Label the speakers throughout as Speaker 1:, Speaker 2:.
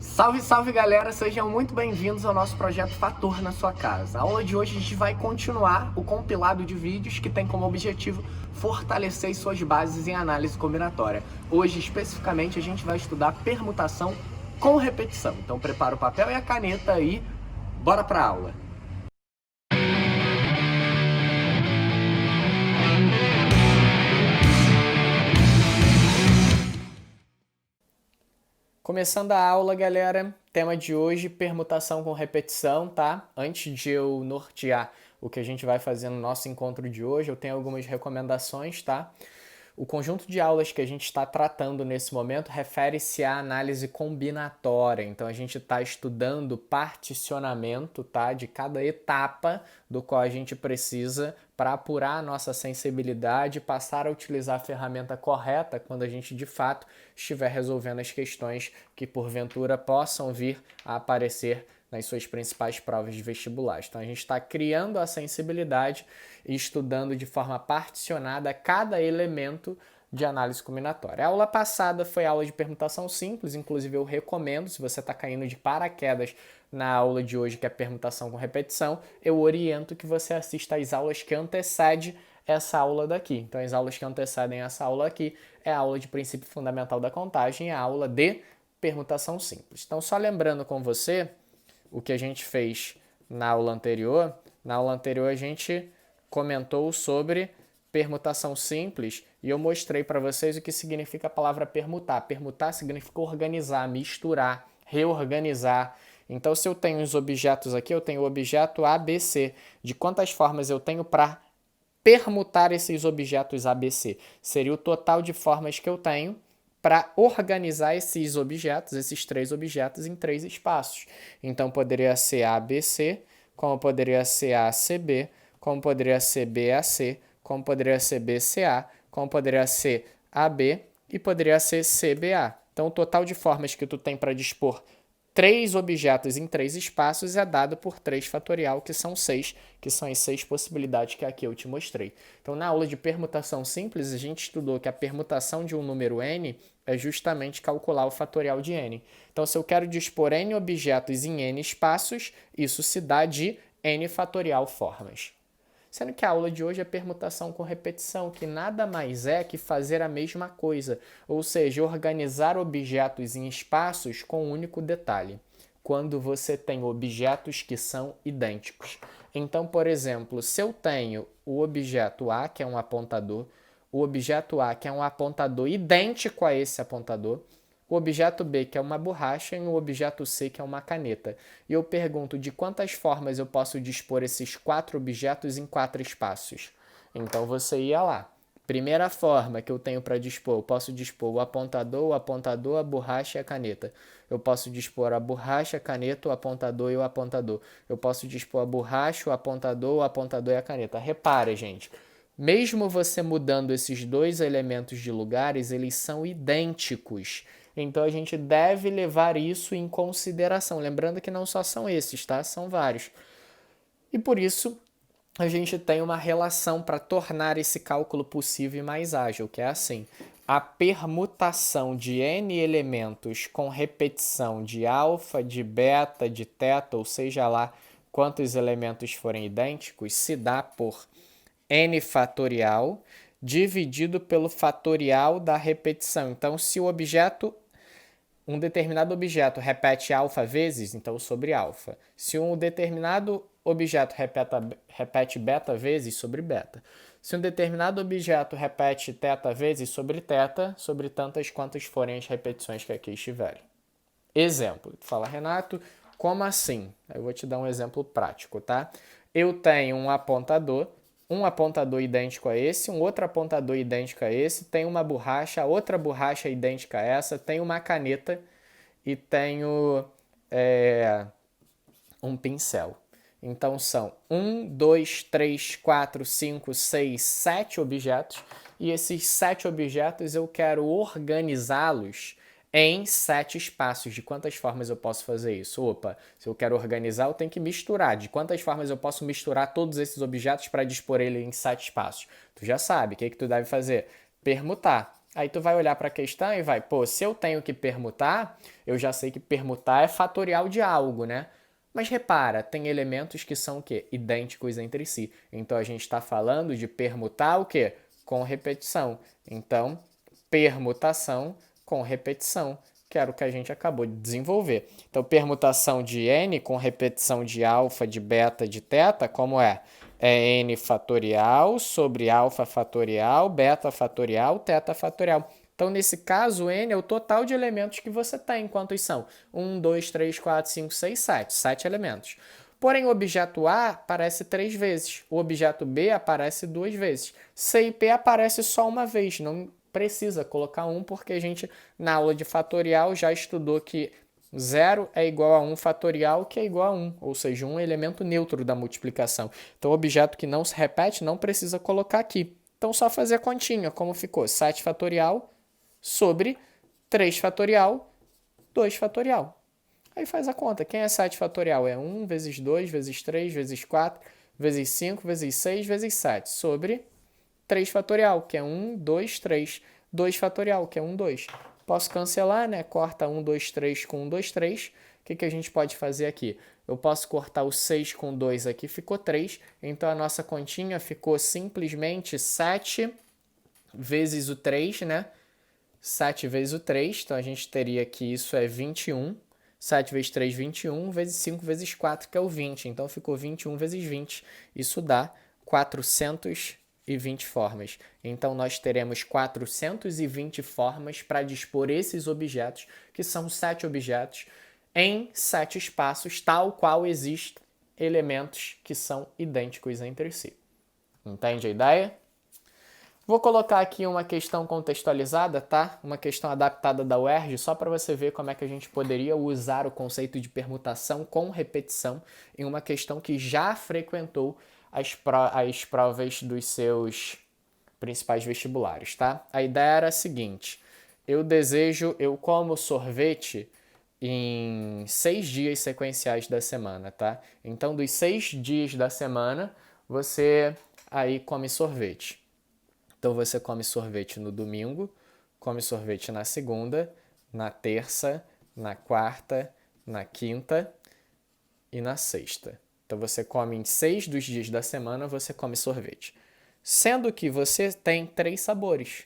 Speaker 1: Salve, salve galera, sejam muito bem-vindos ao nosso projeto Fator na sua casa. A aula de hoje a gente vai continuar o compilado de vídeos que tem como objetivo fortalecer suas bases em análise combinatória. Hoje, especificamente, a gente vai estudar permutação com repetição. Então prepara o papel e a caneta aí, bora pra aula! Começando a aula, galera, tema de hoje, permutação com repetição, tá? Antes de eu nortear o que a gente vai fazer no nosso encontro de hoje, eu tenho algumas recomendações, tá? O conjunto de aulas que a gente está tratando nesse momento refere-se à análise combinatória. Então, a gente está estudando particionamento, tá, de cada etapa do qual a gente precisa para apurar a nossa sensibilidade e passar a utilizar a ferramenta correta quando a gente, de fato, estiver resolvendo as questões que, porventura, possam vir a aparecer nas suas principais provas de vestibulares. Então, a gente está criando a sensibilidade e estudando de forma particionada cada elemento de análise combinatória. A aula passada foi aula de permutação simples, inclusive eu recomendo, se você está caindo de paraquedas na aula de hoje, que é permutação com repetição, eu oriento que você assista às aulas que antecedem essa aula daqui. Então, as aulas que antecedem essa aula aqui é a aula de princípio fundamental da contagem e a aula de permutação simples. Então, só lembrando com você o que a gente fez na aula anterior. Na aula anterior a gente comentou sobre permutação simples e eu mostrei para vocês o que significa a palavra permutar. Permutar significa organizar, misturar, reorganizar. Então, se eu tenho os objetos aqui, eu tenho o objeto ABC. De quantas formas eu tenho para permutar esses objetos ABC? Seria o total de formas que eu tenho para organizar esses objetos, esses três objetos, em três espaços. Então, poderia ser ABC, como poderia ser ACB, como poderia ser BAC, como poderia ser BCA, como poderia ser AB e poderia ser CBA. Então, o total de formas que tu tem para dispor três objetos em três espaços é dado por 3 fatorial, que são 6, que são as 6 possibilidades que aqui eu te mostrei. Então, na aula de permutação simples, a gente estudou que a permutação de um número n é justamente calcular o fatorial de n. Então, se eu quero dispor n objetos em n espaços, isso se dá de n fatorial formas. Sendo que a aula de hoje é permutação com repetição, que nada mais é que fazer a mesma coisa, ou seja, organizar objetos em espaços com um único detalhe, quando você tem objetos que são idênticos. Então, por exemplo, se eu tenho o objeto A, que é um apontador, o objeto A, que é um apontador idêntico a esse apontador, o objeto B, que é uma borracha, e o objeto C, que é uma caneta. E eu pergunto de quantas formas eu posso dispor esses 4 objetos em 4 espaços. Então, você ia lá. Primeira forma que eu tenho para dispor, eu posso dispor o apontador, a borracha e a caneta. Eu posso dispor a borracha, a caneta, o apontador e o apontador. Eu posso dispor a borracha, o apontador e a caneta. Repare, gente. Mesmo você mudando esses dois elementos de lugares, eles são idênticos. Então, a gente deve levar isso em consideração. Lembrando que não só são esses, tá? São vários. E por isso, a gente tem uma relação para tornar esse cálculo possível e mais ágil, que é assim. A permutação de n elementos com repetição de alfa, de beta, de teta, ou seja lá quantos elementos forem idênticos, se dá por n fatorial dividido pelo fatorial da repetição. Então, se um determinado objeto repete alfa vezes, então sobre alfa. Se um determinado objeto repete beta vezes, sobre beta. Se um determinado objeto repete teta vezes, sobre tantas quantas forem as repetições que aqui estiverem. Exemplo. Fala, Renato, como assim? Eu vou te dar um exemplo prático, tá? Eu tenho um apontador idêntico a esse, um outro apontador idêntico a esse, tem uma borracha, outra borracha idêntica a essa, tem uma caneta e tenho um pincel. Então, são 1, 2, 3, 4, 5, 6, 7 objetos, e esses 7 objetos eu quero organizá-los em 7 espaços. De quantas formas eu posso fazer isso? Opa, se eu quero organizar, eu tenho que misturar. De quantas formas eu posso misturar todos esses objetos para dispor ele em 7 espaços? Tu já sabe, o que tu deve fazer? Permutar. Aí tu vai olhar para a questão e vai, pô, se eu tenho que permutar, eu já sei que permutar é fatorial de algo, né? Mas repara, tem elementos que são o quê? Idênticos entre si. Então a gente está falando de permutar o quê? Com repetição. Então, permutação com repetição, que era o que a gente acabou de desenvolver. Então, permutação de n com repetição de alfa, de beta, de teta, como é? É n fatorial sobre alfa fatorial, beta fatorial, teta fatorial. Então, nesse caso, n é o total de elementos que você tem. Quantos são? 1, 2, 3, 4, 5, 6, 7. 7 elementos. Porém, o objeto A aparece 3 vezes. O objeto B aparece 2 vezes. C e P aparece só uma vez. Não precisa colocar 1, porque a gente, na aula de fatorial, já estudou que 0 é igual a 1 fatorial, que é igual a 1, ou seja, um elemento neutro da multiplicação. Então, o objeto que não se repete não precisa colocar aqui. Então, só fazer a continha, como ficou? 7 fatorial sobre 3 fatorial, 2 fatorial. Aí faz a conta. Quem é 7 fatorial? É 1 vezes 2 vezes 3 vezes 4 vezes 5 vezes 6 vezes 7 sobre 3 fatorial, que é 1, 2, 3. 2 fatorial, que é 1, 2. Posso cancelar, né? Corta 1, 2, 3 com 1, 2, 3. O que a gente pode fazer aqui? Eu posso cortar o 6 com 2 aqui, ficou 3. Então, a nossa continha ficou simplesmente 7 vezes o 3, né? 7 vezes o 3, então a gente teria que isso é 21. 7 vezes 3, 21, vezes 5 vezes 4, que é o 20. Então, ficou 21 vezes 20. Isso dá 420 formas. Então, nós teremos 420 formas para dispor esses objetos, que são 7 objetos, em 7 espaços, tal qual existem elementos que são idênticos entre si. Entende a ideia? Vou colocar aqui uma questão contextualizada, tá? Uma questão adaptada da UERJ, só para você ver como é que a gente poderia usar o conceito de permutação com repetição em uma questão que já frequentou as provas dos seus principais vestibulares, tá? A ideia era a seguinte: eu como sorvete em 6 dias sequenciais da semana, tá? Então, dos 6 dias da semana, você aí come sorvete. Então você come sorvete no domingo, come sorvete na segunda, na terça, na quarta, na quinta e na sexta. Então você come em 6 dos dias da semana, você come sorvete. Sendo que você tem 3 sabores.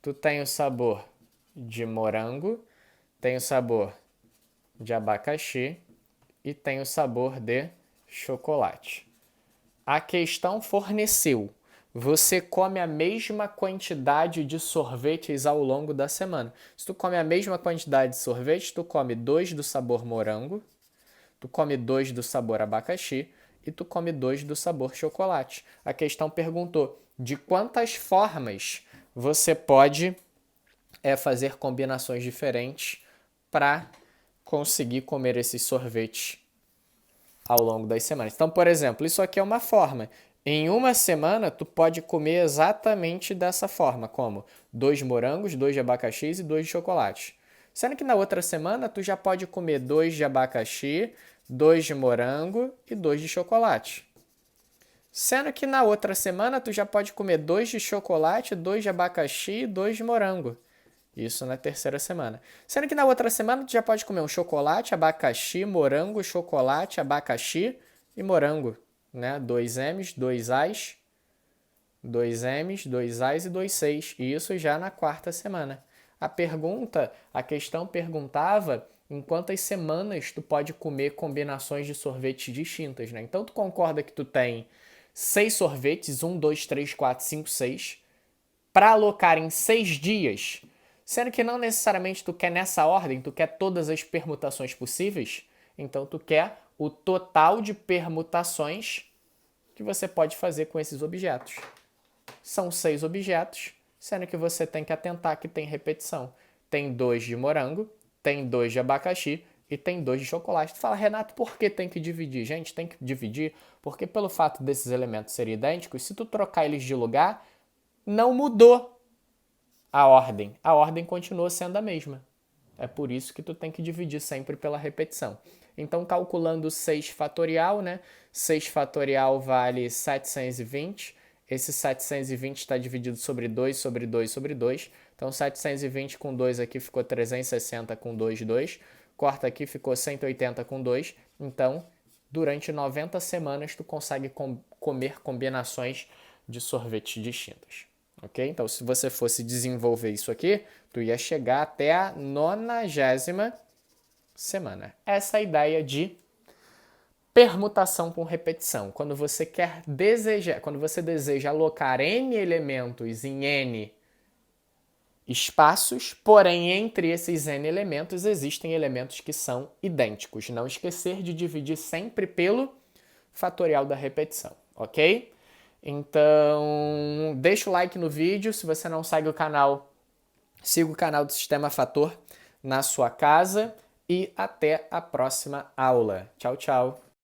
Speaker 1: Tu tem o sabor de morango, tem o sabor de abacaxi e tem o sabor de chocolate. A questão forneceu: você come a mesma quantidade de sorvetes ao longo da semana. Se tu come a mesma quantidade de sorvete, tu come 2 do sabor morango, tu come 2 do sabor abacaxi e tu come 2 do sabor chocolate. A questão perguntou de quantas formas você pode fazer combinações diferentes para conseguir comer esses sorvetes ao longo das semanas. Então, por exemplo, isso aqui é uma forma. Em uma semana, tu pode comer exatamente dessa forma, como 2 morangos, 2 de abacaxi e 2 de chocolate. Sendo que na outra semana, tu já pode comer 2 de abacaxi, 2 de morango e 2 de chocolate. Sendo que na outra semana, tu já pode comer 2 de chocolate, 2 de abacaxi e 2 de morango. Isso na terceira semana. Sendo que na outra semana tu já pode comer um chocolate, abacaxi, morango, chocolate, abacaxi e morango, né? 2 M's, 2 A's, 2 M's, 2 A's e 2 C's. E isso já na quarta semana. A questão perguntava em quantas semanas tu pode comer combinações de sorvetes distintas, né? Então tu concorda que tu tem 6 sorvetes, 1, 2, 3, 4, 5, 6, para alocar em 6 dias. Sendo que não necessariamente tu quer nessa ordem, tu quer todas as permutações possíveis, então tu quer o total de permutações que você pode fazer com esses objetos. São 6 objetos, sendo que você tem que atentar que tem repetição. Tem 2 de morango, tem 2 de abacaxi e tem 2 de chocolate. Tu fala, Renato, por que tem que dividir? Gente, tem que dividir porque pelo fato desses elementos serem idênticos, se tu trocar eles de lugar, não mudou a ordem continua sendo a mesma. É por isso que tu tem que dividir sempre pela repetição. Então, calculando 6 fatorial, né? 6 fatorial vale 720. Esse 720 está dividido sobre 2, sobre 2, sobre 2. Então, 720 com 2 aqui ficou 360 com 2, 2. Corta aqui, ficou 180 com 2. Então, durante 90 semanas, tu consegue comer combinações de sorvetes distintas. Ok? Então, se você fosse desenvolver isso aqui, tu ia chegar até a 90ª semana. Essa é a ideia de permutação com repetição. Quando você deseja alocar n elementos em n espaços, porém entre esses n elementos existem elementos que são idênticos. Não esquecer de dividir sempre pelo fatorial da repetição, ok? Então, deixa o like no vídeo. Se você não segue o canal, siga o canal do Sistema Fator na sua casa e até a próxima aula. Tchau, tchau!